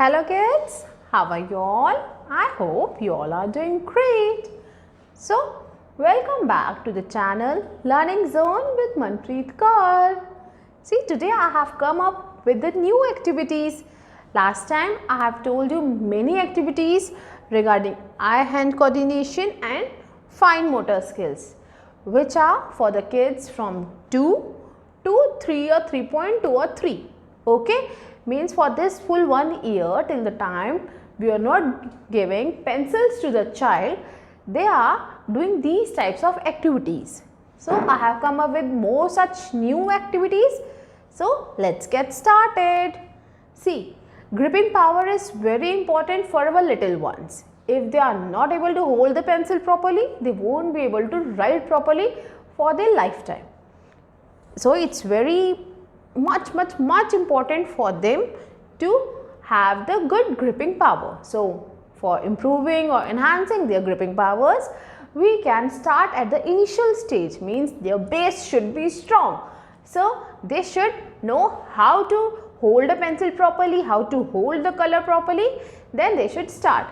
Hello kids, how are you all? I hope you all are doing great. So, welcome back to the channel Learning Zone with Manpreet Kaur. See, today I have come up with the new activities. Last time I have told you many activities regarding eye-hand coordination and fine motor skills, which are for the kids from 2 to 3 or 3.2 or 3. Okay, means for this full 1 year till the time we are not giving pencils to the child, they are doing these types of activities. So I have come up with more such new activities. So let's get started. See, gripping power is very important for our little ones. If they are not able to hold the pencil properly, they won't be able to write properly for their lifetime. So it's very much important for them to have the good gripping power. So for improving or enhancing their gripping powers, we can start at the initial stage, means their base should be strong. So they should know how to hold a pencil properly, how to hold the color properly, then they should start.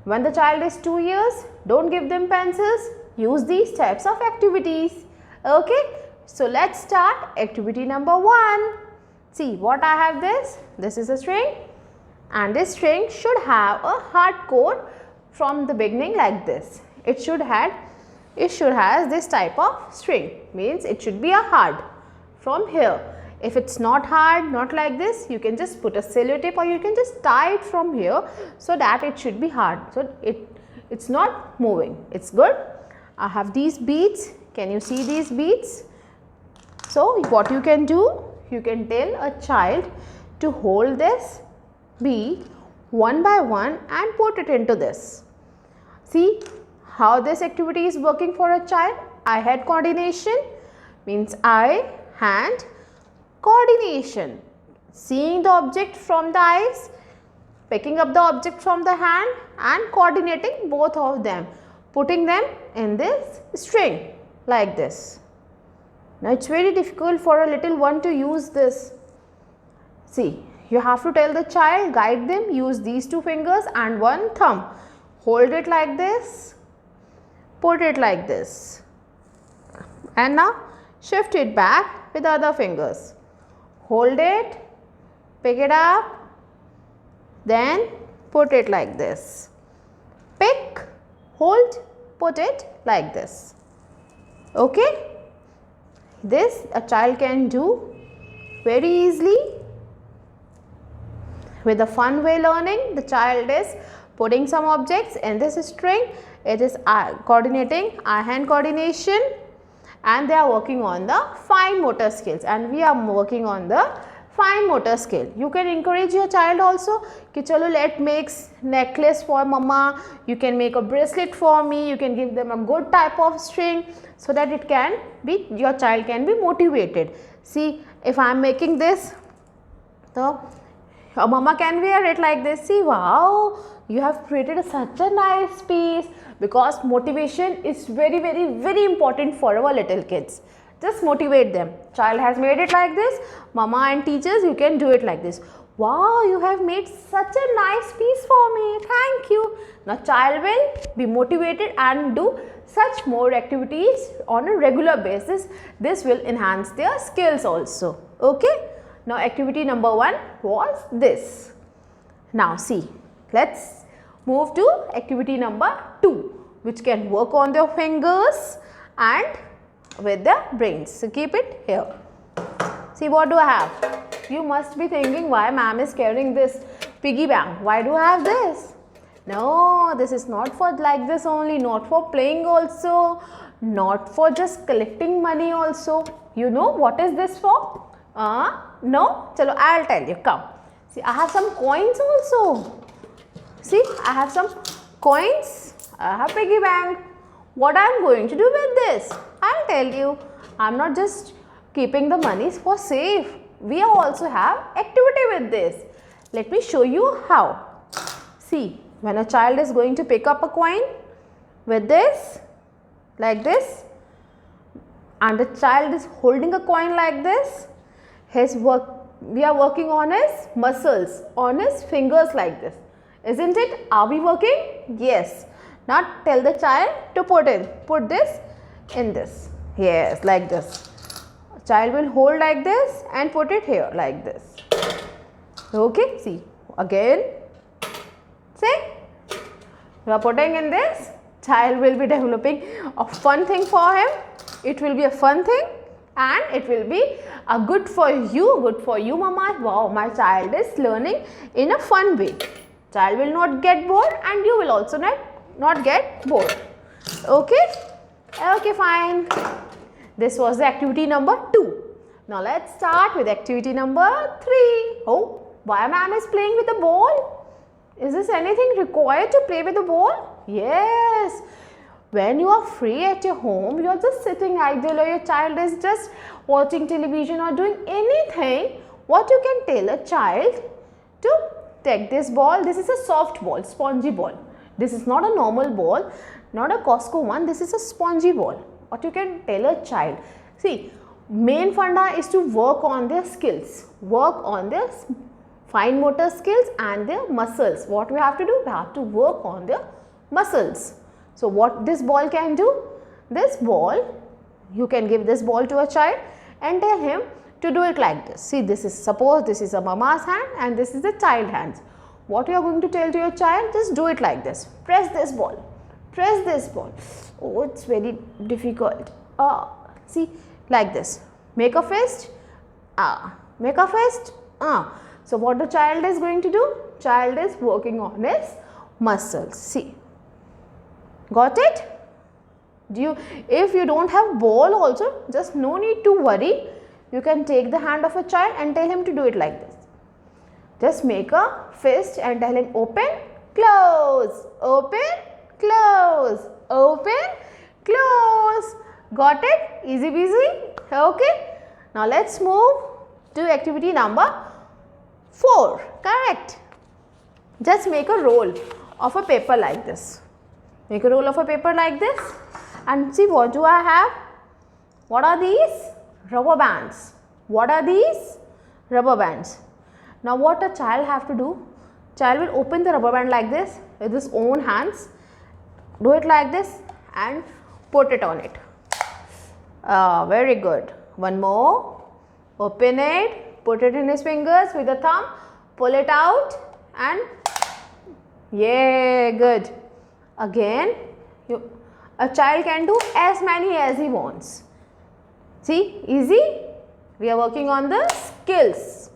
When the child is 2 years, don't give them pencils, use these types of activities. Okay. So let's start activity number 1. See what I have this. This is a string and this string should have a hard core from the beginning like this. It should have this type of string, means it should be a hard from here. If it's not hard, not like this, you can just put a cello tape or you can just tie it from here so that it should be hard. So it's not moving. It's good. I have these beads. Can you see these beads? So what you can do, you can tell a child to hold this bead one by one and put it into this. See how this activity is working for a child. Eye-hand coordination means eye-hand coordination. Seeing the object from the eyes, picking up the object from the hand and coordinating both of them, putting them in this string like this. Now it's very difficult for a little one to use this. See, you have to tell the child, guide them, use these 2 fingers and 1 thumb. Hold it like this, put it like this and now shift it back with other fingers. Hold it, pick it up, then put it like this. Pick, hold, put it like this. Okay. This a child can do very easily. With a fun way learning, the child is putting some objects in this string. It is coordinating eye-hand coordination and they are working on the fine motor skills and we are working on the fine motor skill. You can encourage your child also ki chalo let makes necklace for mama, you can make a bracelet for me, you can give them a good type of string so that it can be, your child can be motivated. See, if I am making this, so mama can wear it like this. See, wow, you have created such a nice piece, because motivation is very important for our little kids. Just motivate them. Child has made it like this. Mama and teachers, you can do it like this. Wow, you have made such a nice piece for me. Thank you. Now child will be motivated and do such more activities on a regular basis. This will enhance their skills also. Okay. Now activity number 1 was this. Now see, let's move to activity number 2, which can work on their fingers and with the brains. So keep it here. See what do I have? You must be thinking why ma'am is carrying this piggy bank. Why do I have this? No, this is not for like this only, not for playing also, not for just collecting money also. You know what is this for? No? Chalo, I'll tell you. Come. See, I have some coins also. See, I have some coins. I have piggy bank. What I am going to do with this? I'll tell you. I am not just keeping the monies for safe. We also have activity with this. Let me show you how. See, when a child is going to pick up a coin with this, like this, and the child is holding a coin like this, his work we are working on his muscles, on his fingers like this. Isn't it? Are we working? Yes. Now tell the child to put this in this. Yes, like this. Child will hold like this and put it here like this. Okay, see again. See, you are putting in this. Child will be developing a fun thing for him. It will be a fun thing and it will be a good for you mama. Wow, my child is learning in a fun way. Child will not get bored and you will also not get bored. Okay, okay, fine. This was the activity number 2. Now let's start with activity number 3. Oh, why ma'am is playing with the ball? Is this anything required to play with the ball? Yes. When you are free at your home, you are just sitting idle or your child is just watching television or doing anything, what you can tell a child to take this ball. This is a soft ball, spongy ball. This is not a normal ball, not a Costco one. This is a spongy ball. What you can tell a child. See, main funda is to work on their skills, work on their fine motor skills and their muscles. What we have to do? We have to work on their muscles. So what this ball can do? This ball, you can give this ball to a child and tell him to do it like this. See, this is, suppose this is a mama's hand and this is the child hands. What you are going to tell to your child? Just do it like this. Press this ball. Press this ball. Oh, it's very difficult. See, like this. Make a fist. Make a fist. So what the child is going to do? Child is working on his muscles. See. Got it? If you don't have ball also, just no need to worry. You can take the hand of a child and tell him to do it like this. Just make a fist and tell him open, close, open, close, open, close. Got it? Easy peasy. Okay. Now let's move to activity number 4. Correct. Just make a roll of a paper like this. Make a roll of a paper like this and see, what do I have? What are these? Rubber bands. What are these? Rubber bands. Now what a child have to do? Child will open the rubber band like this with his own hands. Do it like this and put it on it. Very good. One more. Open it. Put it in his fingers with the thumb. Pull it out and yeah, good. Again, a child can do as many as he wants. See, easy. We are working on the skills.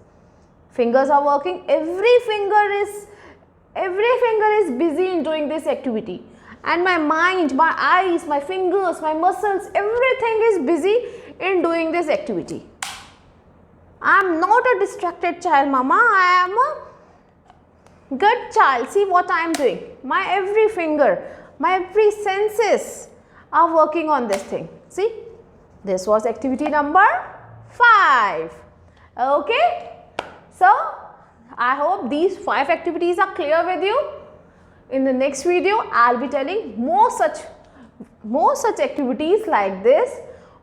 Fingers are working. Every finger is busy in doing this activity. And my mind, my eyes, my fingers, my muscles, everything is busy in doing this activity. I am not a distracted child, mama. I am a good child. See what I am doing. My every finger, my every senses are working on this thing. See, this was activity number 5. Okay. So, I hope these 5 activities are clear with you. In the next video, I will be telling more such activities like this,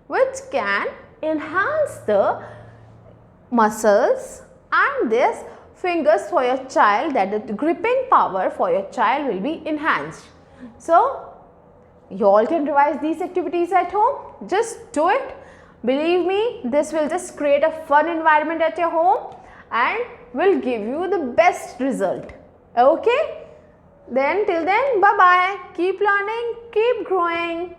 which can enhance the muscles and this fingers for your child, that the gripping power for your child will be enhanced. So, you all can revise these activities at home. Just do it. Believe me, this will just create a fun environment at your home and will give you the best result. Okay? Then till then, bye bye. Keep learning, keep growing.